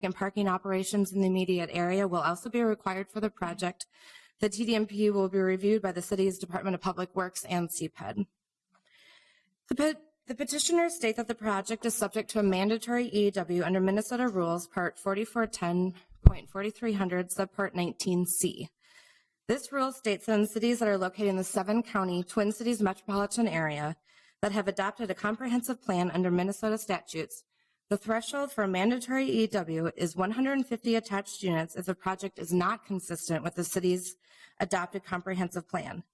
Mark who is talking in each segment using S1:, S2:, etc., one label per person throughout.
S1: and parking operations in the immediate area will also be required for the project. The TDMP will be reviewed by the city's Department of Public Works and CPED. The petitioners state that the project is subject to a mandatory EAW under Minnesota Rules, Part 4410.4300, Subpart 19C. This rule states that in cities that are located in the 7-county Twin Cities metropolitan area that have adopted a comprehensive plan under Minnesota statutes, the threshold for a mandatory EAW is 150 attached units if the project is not consistent with the city's adopted comprehensive plan.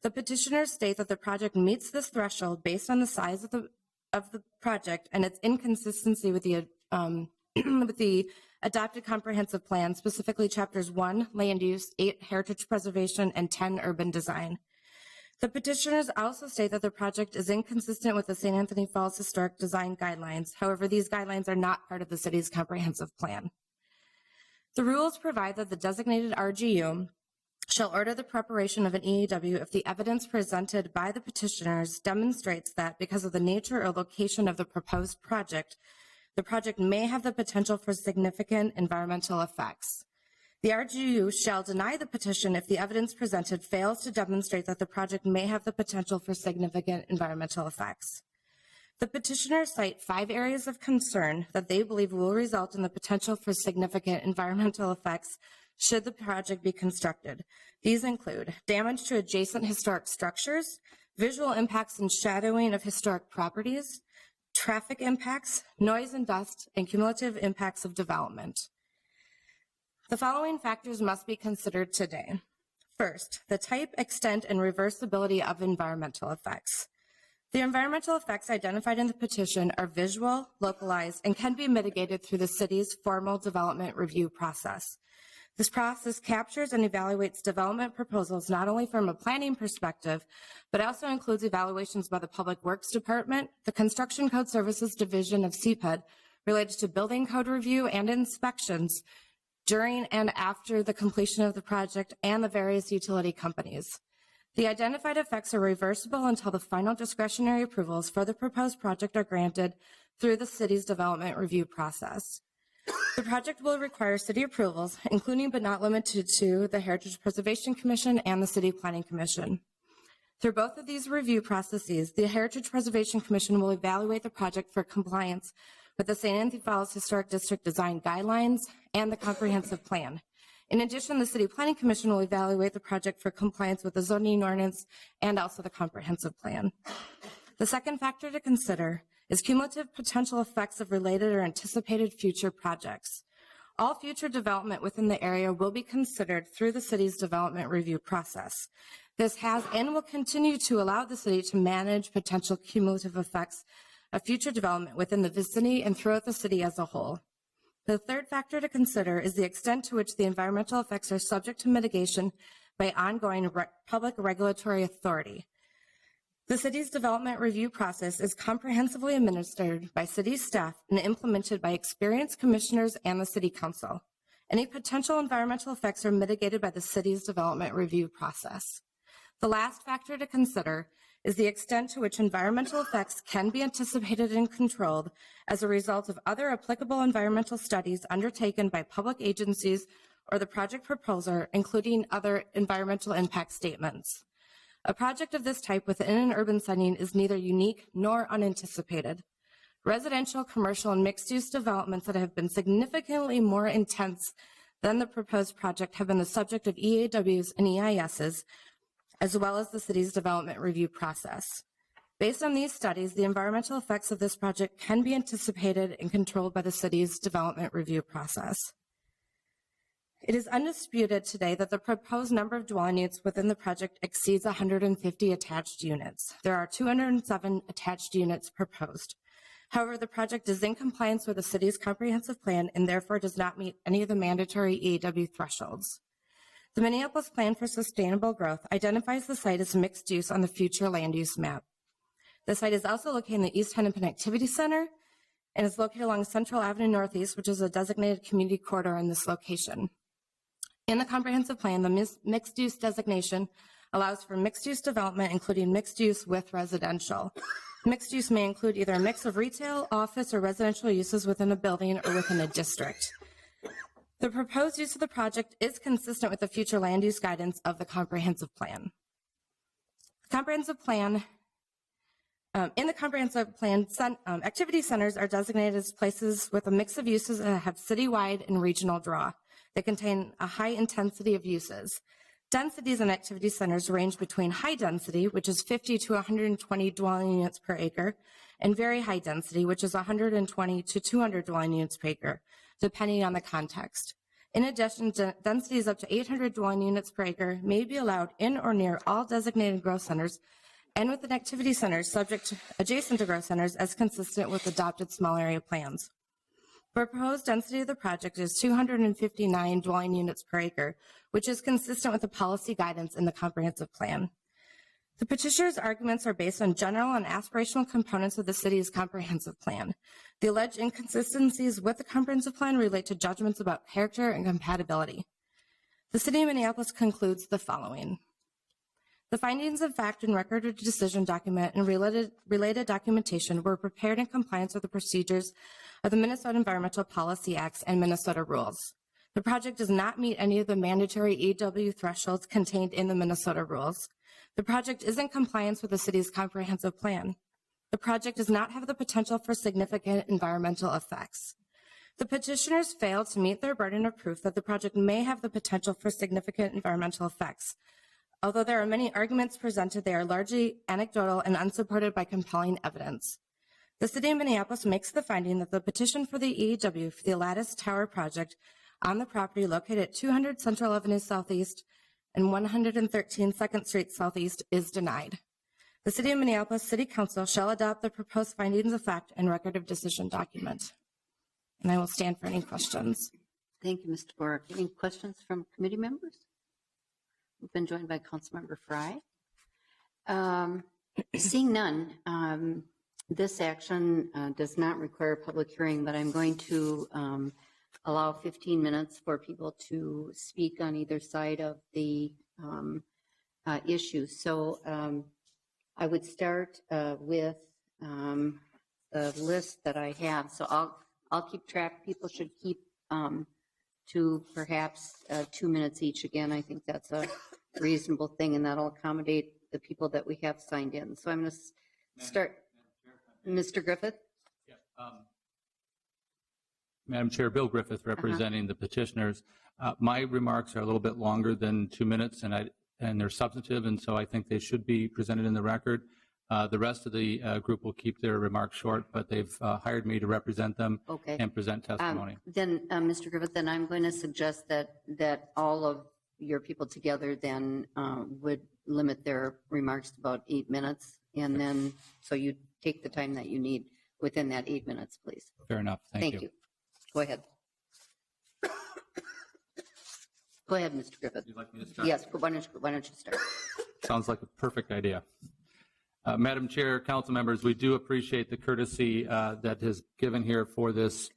S1: The petitioners state that the project meets this threshold based on the size of the project and its inconsistency with the with the adopted comprehensive plan, specifically chapters 1, land use, 8, heritage preservation, and 10, urban design. The petitioners also state that the project is inconsistent with the St. Anthony Falls Historic Design Guidelines. However, these guidelines are not part of the city's comprehensive plan. The rules provide that the designated RGU shall order the preparation of an EAW if the evidence presented by the petitioners demonstrates that because of the nature or location of the proposed project, the project may have the potential for significant environmental effects. The RGU shall deny the petition if the evidence presented fails to demonstrate that the project may have the potential for significant environmental effects. The petitioners cite 5 areas of concern that they believe will result in the potential for significant environmental effects should the project be constructed. These include damage to adjacent historic structures, visual impacts and shadowing of historic properties, traffic impacts, noise and dust, and cumulative impacts of development. The following factors must be considered today. First, the type, extent, and reversibility of environmental effects. The environmental effects identified in the petition are visual, localized, and can be mitigated through the city's formal development review process. This process captures and evaluates development proposals not only from a planning perspective, but also includes evaluations by the Public Works Department, the Construction Code Services Division of CPED related to building code review and inspections during and after the completion of the project, and the various utility companies. The identified effects are reversible until the final discretionary approvals for the proposed project are granted through the city's development review process. The project will require city approvals, including but not limited to the Heritage Preservation Commission and the City Planning Commission. Through both of these review processes, the Heritage Preservation Commission will evaluate the project for compliance with the St. Anthony Falls Historic District Design Guidelines and the Comprehensive Plan. In addition, the City Planning Commission will evaluate the project for compliance with the zoning ordinance and also the Comprehensive Plan. The second factor to consider is cumulative potential effects of related or anticipated future projects. All future development within the area will be considered through the city's development review process. This has and will continue to allow the city to manage potential cumulative effects of future development within the vicinity and throughout the city as a whole. The third factor to consider is the extent to which the environmental effects are subject to mitigation by ongoing public regulatory authority. The city's development review process is comprehensively administered by city staff and implemented by experienced commissioners and the city council. Any potential environmental effects are mitigated by the city's development review process. The last factor to consider is the extent to which environmental effects can be anticipated and controlled as a result of other applicable environmental studies undertaken by public agencies or the project proposer, including other environmental impact statements. A project of this type within an urban setting is neither unique nor unanticipated. Residential, commercial, and mixed-use developments that have been significantly more intense than the proposed project have been the subject of EAWs and EISs, as well as the city's development review process. Based on these studies, the environmental effects of this project can be anticipated and controlled by the city's development review process. It is undisputed today that the proposed number of dwelling units within the project exceeds 150 attached units. There are 207 attached units proposed. However, the project is in compliance with the city's comprehensive plan and therefore does not meet any of the mandatory EAW thresholds. The Minneapolis Plan for Sustainable Growth identifies the site as mixed use on the future land use map. The site is also located in the East Hennepin Activity Center and is located along Central Avenue Northeast, which is a designated community corridor in this location. In the comprehensive plan, the mixed use designation allows for mixed use development, including mixed use with residential. Mixed use may include either a mix of retail, office, or residential uses within a building or within a district. The proposed use of the project is consistent with the future land use guidance of the comprehensive plan. The comprehensive plan, in the comprehensive plan, activity centers are designated as places with a mix of uses that have citywide and regional draw. They contain a high intensity of uses. Densities in activity centers range between high density, which is 50 to 120 dwelling units per acre, and very high density, which is 120 to 200 dwelling units per acre, depending on the context. In addition, densities up to 800 dwelling units per acre may be allowed in or near all designated growth centers and within activity centers adjacent to growth centers as consistent with adopted small area plans. The proposed density of the project is 259 dwelling units per acre, which is consistent with the policy guidance in the comprehensive plan. The petitioner's arguments are based on general and aspirational components of the city's comprehensive plan. The alleged inconsistencies with the comprehensive plan relate to judgments about character and compatibility. The city of Minneapolis concludes the following. The findings of fact and record of decision document and related documentation were prepared in compliance with the procedures of the Minnesota Environmental Policy Acts and Minnesota rules. The project does not meet any of the mandatory EW thresholds contained in the Minnesota rules. The project is in compliance with the city's comprehensive plan. The project does not have the potential for significant environmental effects. The petitioners failed to meet their burden of proof that the project may have the potential for significant environmental effects. Although there are many arguments presented, they are largely anecdotal and unsupported by compelling evidence. The city of Minneapolis makes the finding that the petition for the EEW for the Lattice Tower project on the property located at 200 Central Avenue Southeast and 113 2nd Street Southeast is denied. The city of Minneapolis City Council shall adopt the proposed findings of fact and record of decision document. And I will stand for any questions.
S2: Thank you, Mr. Bork. Any questions from committee members? We've been joined by Councilmember Fry. Seeing none, this action does not require a public hearing, but I'm going to allow 15 minutes for people to speak on either side of the issue. So I would start with the list that I have. So I'll keep track. People should keep to perhaps 2 minutes each. Again, I think that's a reasonable thing, and that'll accommodate the people that we have signed in. So I'm going to start. Mr. Griffith?
S3: Yeah, Madam Chair, Bill Griffith representing the petitioners. My remarks are a little bit longer than 2 minutes, and they're substantive, and so I think they should be presented in the record. The rest of the group will keep their remarks short, but they've hired me to represent them and present testimony.
S2: Then, Mr. Griffith, then I'm going to suggest that all of your people together then would limit their remarks to about 8 minutes, and then so you take the time that you need within that 8 minutes, please.
S3: Fair enough. Thank you.
S2: Go ahead. Go ahead, Mr. Griffith.
S3: Would you like me to start?
S2: Yes, but why don't you start?
S3: Sounds like a perfect idea. Madam Chair, council members, we do appreciate the courtesy that is given here for this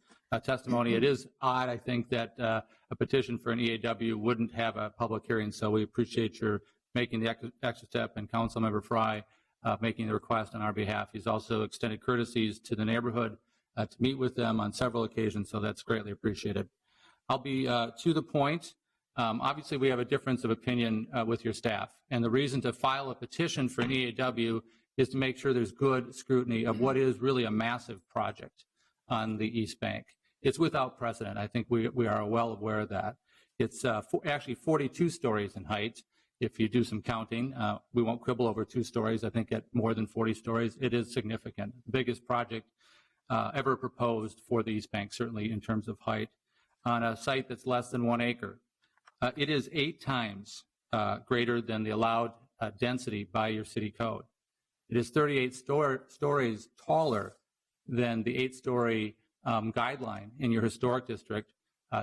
S3: testimony. It is odd, I think, that a petition for an EAW wouldn't have a public hearing, so we appreciate your making the extra step, and Councilmember Fry making the request on our behalf. He's also extended courtesies to the neighborhood to meet with them on several occasions, so that's greatly appreciated. I'll be to the point. Obviously, we have a difference of opinion with your staff, and the reason to file a petition for an EAW is to make sure there's good scrutiny of what is really a massive project on the East Bank. It's without precedent. I think we are well aware of that. It's actually 42 stories in height. If you do some counting, we won't quibble over 2 stories. I think at more than 40 stories, it is significant. The biggest project ever proposed for the East Bank, certainly in terms of height, on a site that's less than 1 acre. It is 8 times greater than the allowed density by your city code. It is 38 stories taller than the 8-story guideline in your historic district,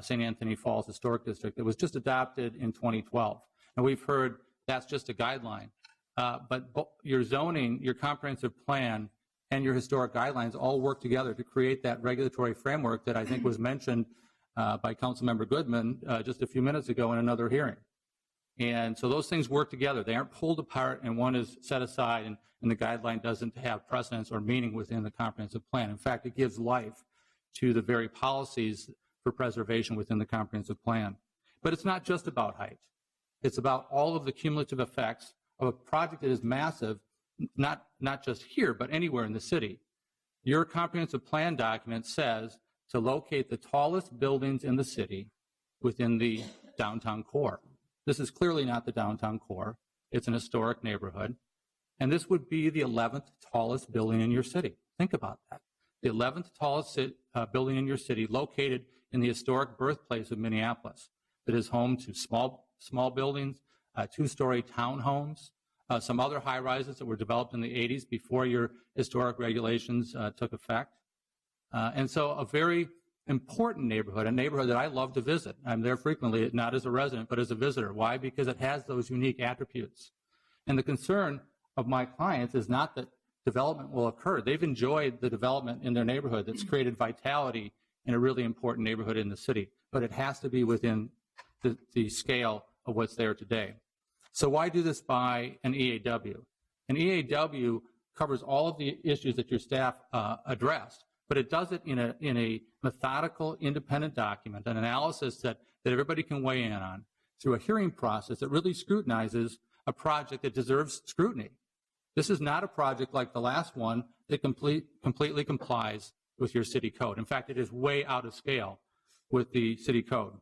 S3: St. Anthony Falls Historic District, that was just adopted in 2012. And we've heard that's just a guideline. But your zoning, your comprehensive plan, and your historic guidelines all work together to create that regulatory framework that I think was mentioned by Councilmember Goodman just a few minutes ago in another hearing. And so those things work together. They aren't pulled apart and one is set aside and the guideline doesn't have precedence or meaning within the comprehensive plan. In fact, it gives life to the very policies for preservation within the comprehensive plan. But it's not just about height. It's about all of the cumulative effects of a project that is massive, not just here, but anywhere in the city. Your comprehensive plan document says to locate the tallest buildings in the city within the downtown core. This is clearly not the downtown core. It's an historic neighborhood. And this would be the 11th tallest building in your city. Think about that. The 11th tallest building in your city, located in the historic birthplace of Minneapolis, that is home to small buildings, two-story townhomes, some other high-rises that were developed in the 80s before your historic regulations took effect. And so a very important neighborhood, a neighborhood that I love to visit. I'm there frequently, not as a resident, but as a visitor. Why? Because it has those unique attributes. And the concern of my clients is not that development will occur. They've enjoyed the development in their neighborhood that's created vitality in a really important neighborhood in the city, but it has to be within the scale of what's there today. So why do this by an EAW? An EAW covers all of the issues that your staff addressed, but it does it in a methodical, independent document, an analysis that everybody can weigh in on through a hearing process that really scrutinizes a project that deserves scrutiny. This is not a project like the last one that completely complies with your city code. In fact, it is way out of scale with the city code.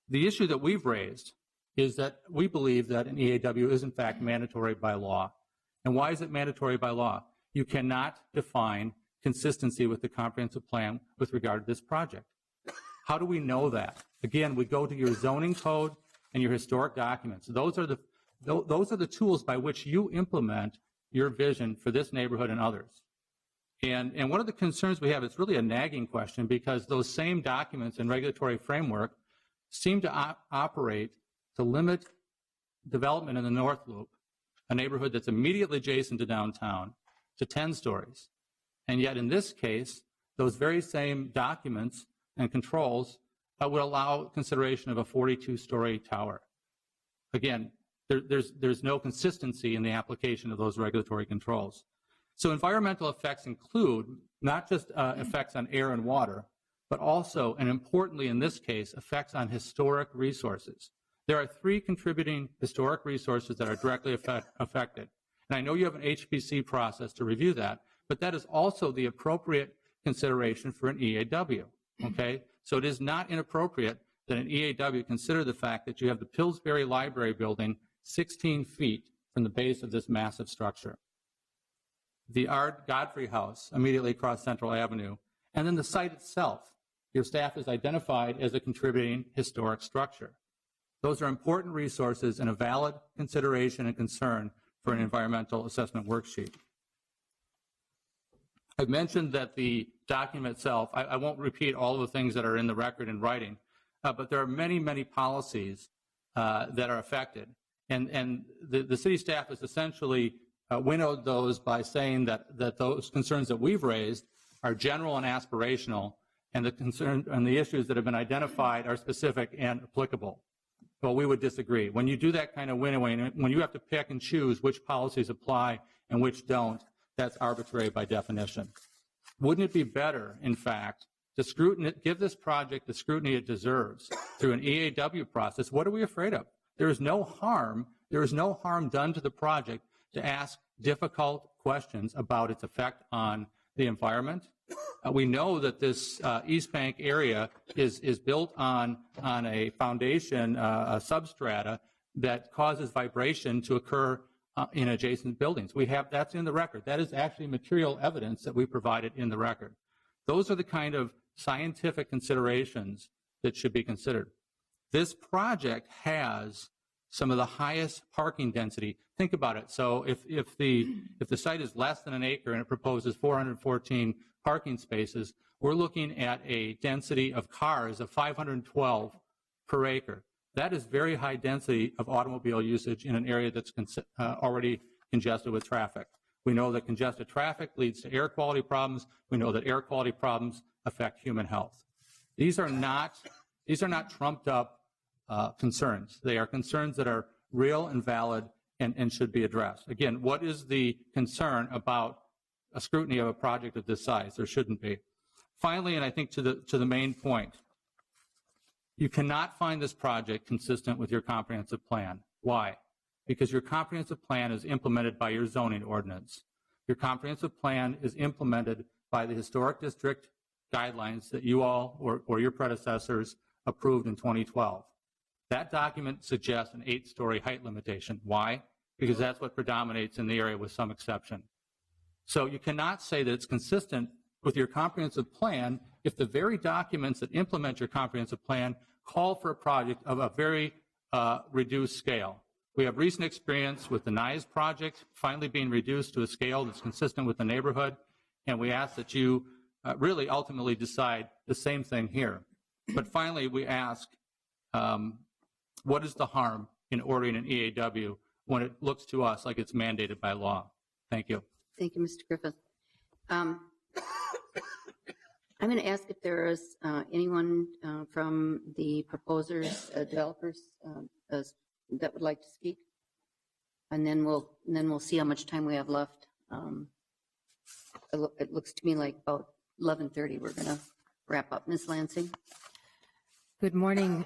S3: The issue that we've raised is that we believe that an EAW is in fact mandatory by law. And why is it mandatory by law? You cannot define consistency with the comprehensive plan with regard to this project. How do we know that? Again, we go to your zoning code and your historic documents. Those are the tools by which you implement your vision for this neighborhood and others. And one of the concerns we have, it's really a nagging question, because those same documents and regulatory framework seem to operate to limit development in the North Loop, a neighborhood that's immediately adjacent to downtown, to 10 stories. And yet in this case, those very same documents and controls would allow consideration of a 42-story tower. Again, there's no consistency in the application of those regulatory controls. So environmental effects include not just effects on air and water, but also, and importantly in this case, effects on historic resources. There are 3 contributing historic resources that are directly affected. And I know you have an HPC process to review that, but that is also the appropriate consideration for an EAW, okay? So it is not inappropriate that an EAW consider the fact that you have the Pillsbury Library building 16 feet from the base of this massive structure, the Art Godfrey House immediately across Central Avenue, and then the site itself. Your staff has identified as a contributing historic structure. Those are important resources and a valid consideration and concern for an environmental assessment worksheet. I've mentioned that the document itself, I won't repeat all of the things that are in the record in writing, but there are many, many policies that are affected. And the city staff has essentially winnowed those by saying that those concerns that we've raised are general and aspirational, and the concern and the issues that have been identified are specific and applicable. Well, we would disagree. When you do that kind of winnowing, when you have to pick and choose which policies apply and which don't, that's arbitrary by definition. Wouldn't it be better, in fact, to give this project the scrutiny it deserves through an EAW process? What are we afraid of? There is no harm done to the project to ask difficult questions about its effect on the environment. We know that this East Bank area is built on a foundation, a substrata that causes vibration to occur in adjacent buildings. That's in the record. That is actually material evidence that we provided in the record. Those are the kind of scientific considerations that should be considered. This project has some of the highest parking density. Think about it. So if the site is less than an acre and it proposes 414 parking spaces, we're looking at a density of cars of 512 per acre. That is very high density of automobile usage in an area that's already congested with traffic. We know that congested traffic leads to air quality problems. We know that air quality problems affect human health. These are not trumped up concerns. They are concerns that are real and valid and should be addressed. Again, what is the concern about a scrutiny of a project of this size? There shouldn't be. Finally, and I think to the main point, You cannot find this project consistent with your comprehensive plan. Why? Because your comprehensive plan is implemented by your zoning ordinance. Your comprehensive plan is implemented by the historic district guidelines that you all or your predecessors approved in 2012. That document suggests an 8-story height limitation. Why? Because that's what predominates in the area with some exception. So you cannot say that it's consistent with your comprehensive plan if the very documents that implement your comprehensive plan call for a project of a very reduced scale. We have recent experience with the NIAS project finally being reduced to a scale that's consistent with the neighborhood, and we ask that you really ultimately decide the same thing here. But finally, we ask, what is the harm in ordering an EAW when it looks to us like it's mandated by law? Thank you.
S2: Thank you, Mr. Griffith. I'm going to ask if there is anyone from the proposers, developers, that would like to speak, and then we'll see how much time we have left. It looks to me like about 11:30 we're going to wrap up. Ms. Lansing.
S4: Good morning,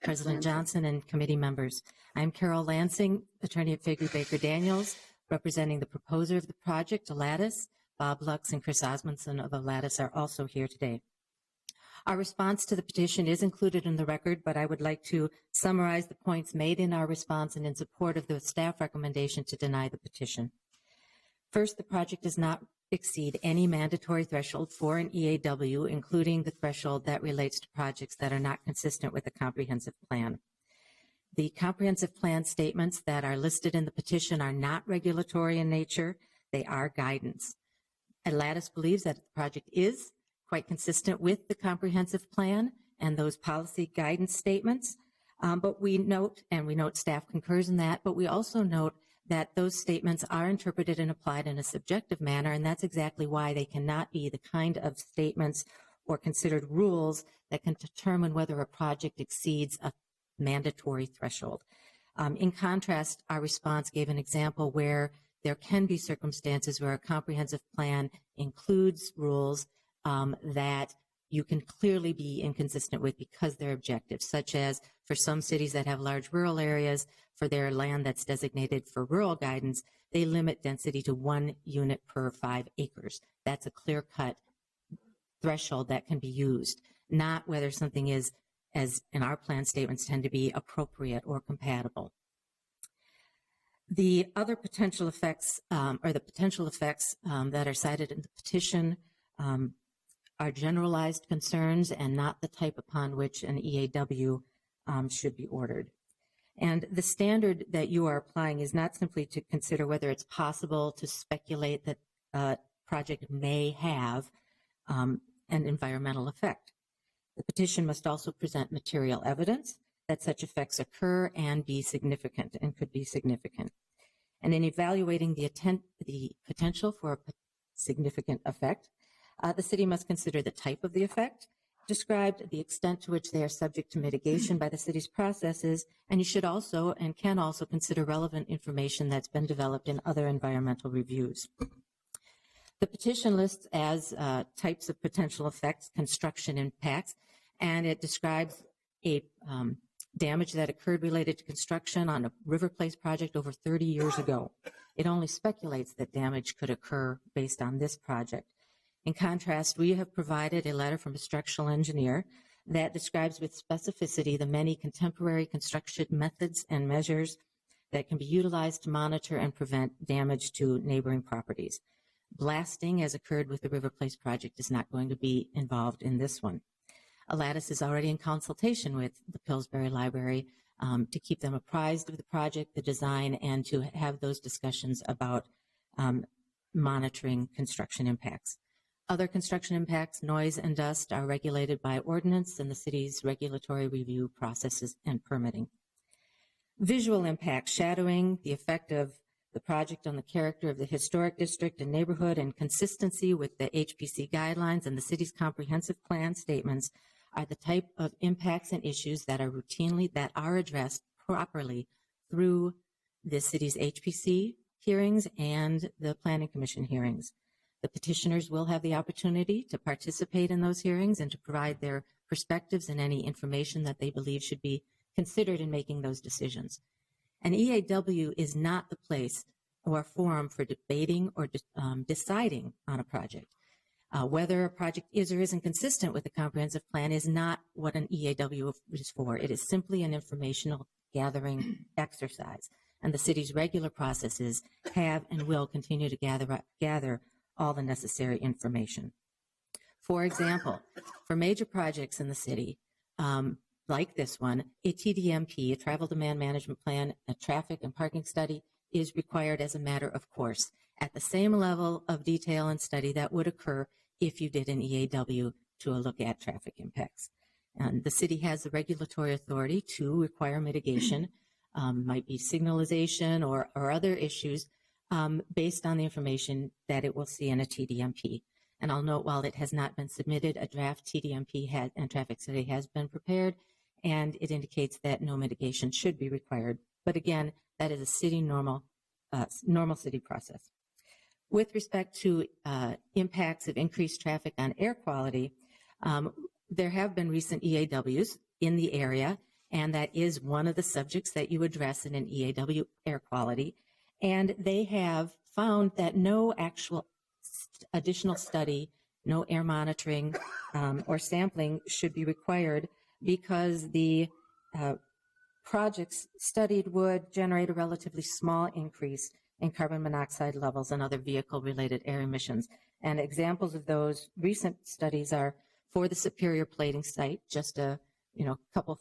S4: President Johnson and committee members. I'm Carol Lansing, attorney at Figure Baker Daniels, representing the proposer of the project, Lattice. Bob Lux and Chris Osmondson of Lattice are also here today. Our response to the petition is included in the record, but I would like to summarize the points made in our response and in support of the staff recommendation to deny the petition. First, the project does not exceed any mandatory threshold for an EAW, including the threshold that relates to projects that are not consistent with the comprehensive plan. The comprehensive plan statements that are listed in the petition are not regulatory in nature. They are guidance. Lattice believes that the project is quite consistent with the comprehensive plan and those policy guidance statements. But we note staff concurs in that, but we also note that those statements are interpreted and applied in a subjective manner, and that's exactly why they cannot be the kind of statements or considered rules that can determine whether a project exceeds a mandatory threshold. In contrast, our response gave an example where there can be circumstances where a comprehensive plan includes rules that you can clearly be inconsistent with because they're objective, such as for some cities that have large rural areas, for their land that's designated for rural guidance, they limit density to 1 unit per 5 acres. That's a clear-cut threshold that can be used, not whether something is, as in our plan statements, tend to be appropriate or compatible. The other potential effects, that are cited in the petition are generalized concerns and not the type upon which an EAW should be ordered. And the standard that you are applying is not simply to consider whether it's possible to speculate that a project may have an environmental effect. The petition must also present material evidence that such effects occur and be significant and could be significant. And in evaluating the potential for a significant effect, the city must consider the type of the effect described, the extent to which they are subject to mitigation by the city's processes, and you should also and can also consider relevant information that's been developed in other environmental reviews. The petition lists as types of potential effects construction impacts, and it describes a damage that occurred related to construction on a River Place project over 30 years ago. It only speculates that damage could occur based on this project. In contrast, we have provided a letter from a structural engineer that describes with specificity the many contemporary construction methods and measures that can be utilized to monitor and prevent damage to neighboring properties. Blasting, as occurred with the River Place project, is not going to be involved in this one. Lattice is already in consultation with the Pillsbury Library to keep them apprised of the project, the design, and to have those discussions about monitoring construction impacts. Other construction impacts, noise and dust, are regulated by ordinance and the city's regulatory review processes and permitting. Visual impacts, shadowing, the effect of the project on the character of the historic district and neighborhood, and consistency with the HPC guidelines and the city's comprehensive plan statements are the type of impacts and issues that are addressed properly through the city's HPC hearings and the Planning Commission hearings. The petitioners will have the opportunity to participate in those hearings and to provide their perspectives and any information that they believe should be considered in making those decisions. An EAW is not the place or forum for debating or deciding on a project. Whether a project is or isn't consistent with the comprehensive plan is not what an EAW is for. It is simply an informational gathering exercise. And the city's regular processes have and will continue to gather all the necessary information. For example, for major projects in the city, like this one, a TDMP, a travel demand management plan, a traffic and parking study is required as a matter of course at the same level of detail and study that would occur if you did an EAW to a look at traffic impacts. And the city has the regulatory authority to require mitigation, might be signalization or other issues based on the information that it will see in a TDMP. And I'll note, while it has not been submitted, a draft TDMP and traffic study has been prepared, and it indicates that no mitigation should be required. But again, that is a city normal city process. With respect to impacts of increased traffic on air quality, there have been recent EAWs in the area, and that is one of the subjects that you address in an EAW, air quality. And they have found that no actual additional study, no air monitoring or sampling should be required, because the projects studied would generate a relatively small increase in carbon monoxide levels and other vehicle-related air emissions. And examples of those recent studies are for the Superior Plating site, just a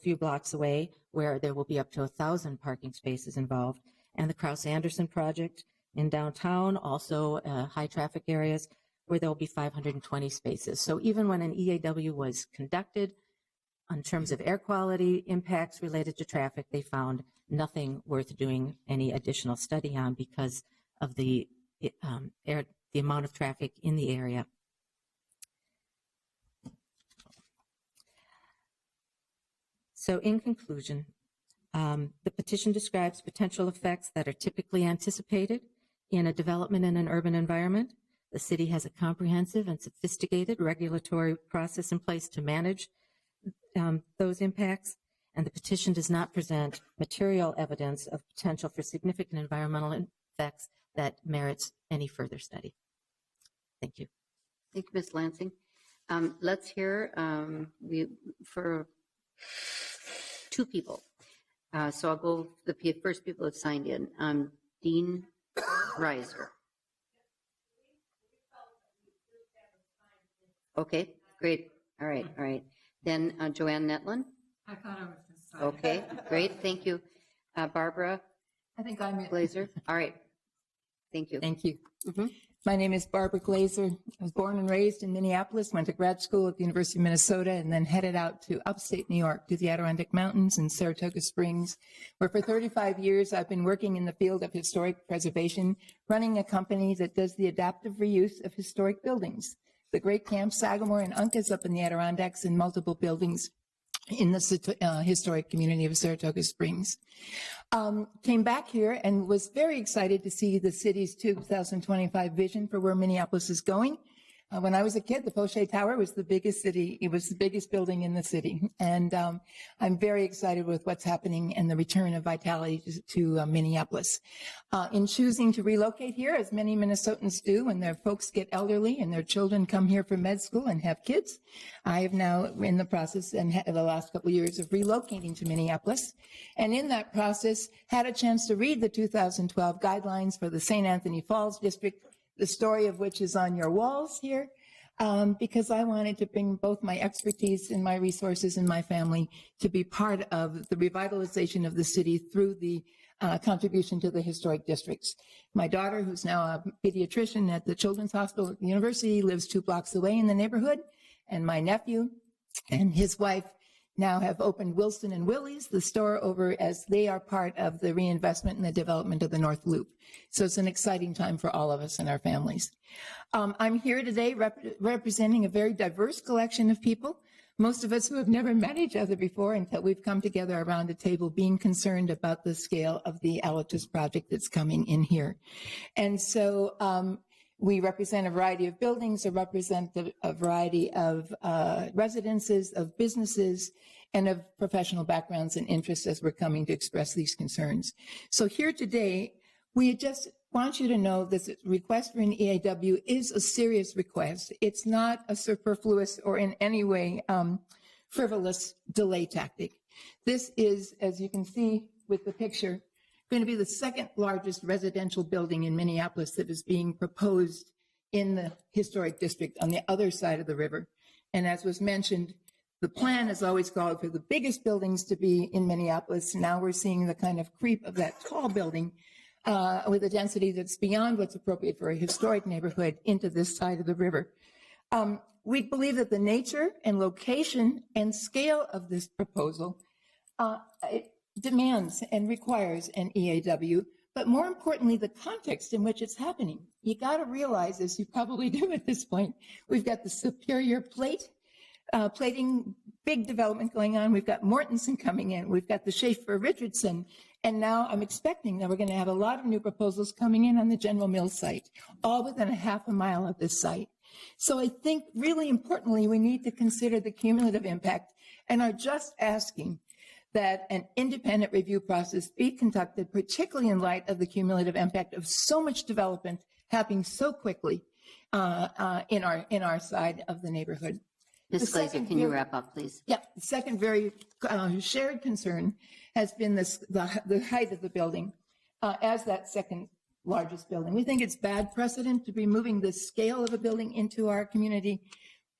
S4: few blocks away, where there will be up to 1,000 parking spaces involved, and the Krause-Anderson project in downtown, also high traffic areas, where there will be 520 spaces. So even when an EAW was conducted, in terms of air quality impacts related to traffic, they found nothing worth doing any additional study on because of the amount of traffic in the area. So in conclusion, the petition describes potential effects that are typically anticipated in a development in an urban environment. The city has a comprehensive and sophisticated regulatory process in place to manage those impacts, and the petition does not present material evidence of potential for significant environmental effects that merits any further study. Thank you.
S2: Thank you, Ms. Lansing. Let's hear for two people. So I'll go the first people that signed in. Dean Reiser. Okay, great. All right. Then Joanne Netlin.
S5: I thought I was just signing.
S2: Okay, great. Thank you. Barbara
S5: I think I'm it.
S2: Glazer. All right. Thank you.
S5: Thank you.
S2: Mhm.
S5: My name is Barbara Glazer. I was born and raised in Minneapolis, went to grad school at the University of Minnesota, and then headed out to upstate New York to the Adirondack Mountains and Saratoga Springs, where for 35 years I've been working in the field of historic preservation, running a company that does the adaptive reuse of historic buildings. The Great Camp, Sagamore, and Uncas up in the Adirondacks, and multiple buildings in the historic community of Saratoga Springs. Came back here and was very excited to see the city's 2025 vision for where Minneapolis is going. When I was a kid, the Fauché Tower was the biggest building in the city. And I'm very excited with what's happening and the return of vitality to Minneapolis. In choosing to relocate here, as many Minnesotans do when their folks get elderly and their children come here for med school and have kids, I have now in the process and the last couple of years of relocating to Minneapolis. And in that process, had a chance to read the 2012 guidelines for the St. Anthony Falls District, the story of which is on your walls here, because I wanted to bring both my expertise and my resources and my family to be part of the revitalization of the city through the contribution to the historic districts. My daughter, who's now a pediatrician at the Children's Hospital at the university, lives 2 blocks away in the neighborhood, and my nephew and his wife now have opened Wilson and Willie's, the store over, as they are part of the reinvestment and the development of the North Loop. So it's an exciting time for all of us and our families. I'm here today representing a very diverse collection of people, most of us who have never met each other before until we've come together around a table being concerned about the scale of the Allotus project that's coming in here. And so We represent a variety of buildings, represent a variety of residences, of businesses, and of professional backgrounds and interests as we're coming to express these concerns. So here today, we just want you to know that the request for an EAW is a serious request. It's not a superfluous or in any way frivolous delay tactic. This is, as you can see with the picture, going to be the second largest residential building in Minneapolis that is being proposed in the historic district on the other side of the river. And as was mentioned, the plan has always called for the biggest buildings to be in Minneapolis. Now we're seeing the kind of creep of that tall building with a density that's beyond what's appropriate for a historic neighborhood into this side of the river. We believe that the nature and location and scale of this proposal it demands and requires an EAW, but more importantly, the context in which it's happening. You got to realize, as you probably do at this point, we've got the Superior plating, big development going on. We've got Mortensen coming in. We've got the Schaefer Richardson. And now I'm expecting that we're going to have a lot of new proposals coming in on the General Mills site, all within a half a mile of this site. So I think really importantly, we need to consider the cumulative impact and are just asking that an independent review process be conducted, particularly in light of the cumulative impact of so much development happening so quickly in our side of the neighborhood.
S2: Ms. Glazer, can you wrap up, please?
S5: Yeah, the second very shared concern has been the height of the building as that second largest building. We think it's bad precedent to be moving the scale of a building into our community.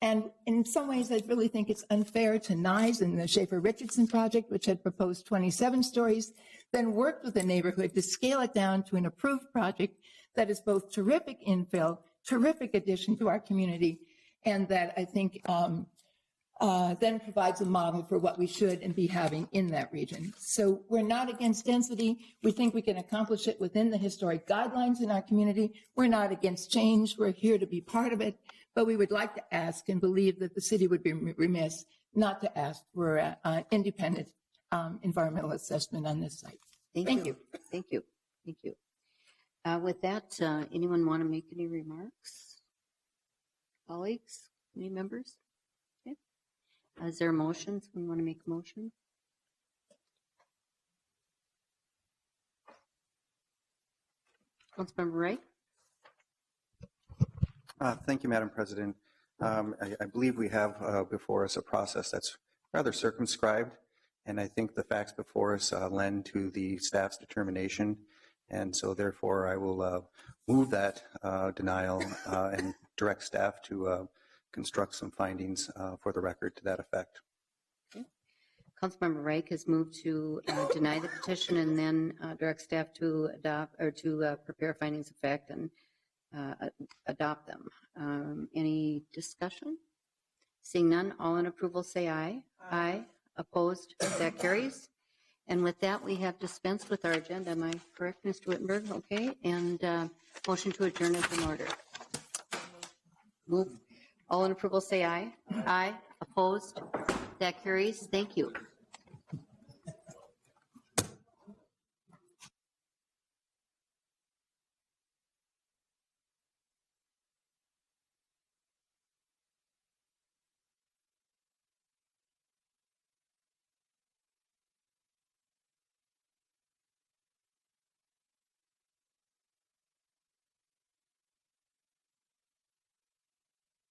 S5: And in some ways, I really think it's unfair to Nyes and the Schaefer Richardson project, which had proposed 27 stories, then worked with the neighborhood to scale it down to an approved project that is both terrific infill, terrific addition to our community, and that I think then provides a model for what we should and be having in that region. So we're not against density. We think we can accomplish it within the historic guidelines in our community. We're not against change. We're here to be part of it. But we would like to ask and believe that the city would be remiss not to ask for an independent environmental assessment on this site.
S2: Thank you. Thank you. Thank you. With that, anyone want to make any remarks? Colleagues, any members? Okay. Is there a motion? Someone want to make a motion? Councilmember Wright?
S6: Thank you, Madam President. I believe we have before us a process that's rather circumscribed, and I think the facts before us lend to the staff's determination, and so therefore I will move that denial and direct staff to construct some findings for the record to that effect.
S2: Okay. Councilmember Reich has moved to deny the petition and then direct staff to adopt or to prepare findings of fact and adopt them. Any discussion? Seeing none, all in approval say aye. Aye. Opposed? That carries. And with that, we have dispensed with our agenda. Am I correct, Mr. Wittenberg? Okay. And motion to adjourn is in order. Move. All in approval say aye. Aye. Opposed? That carries. Thank you.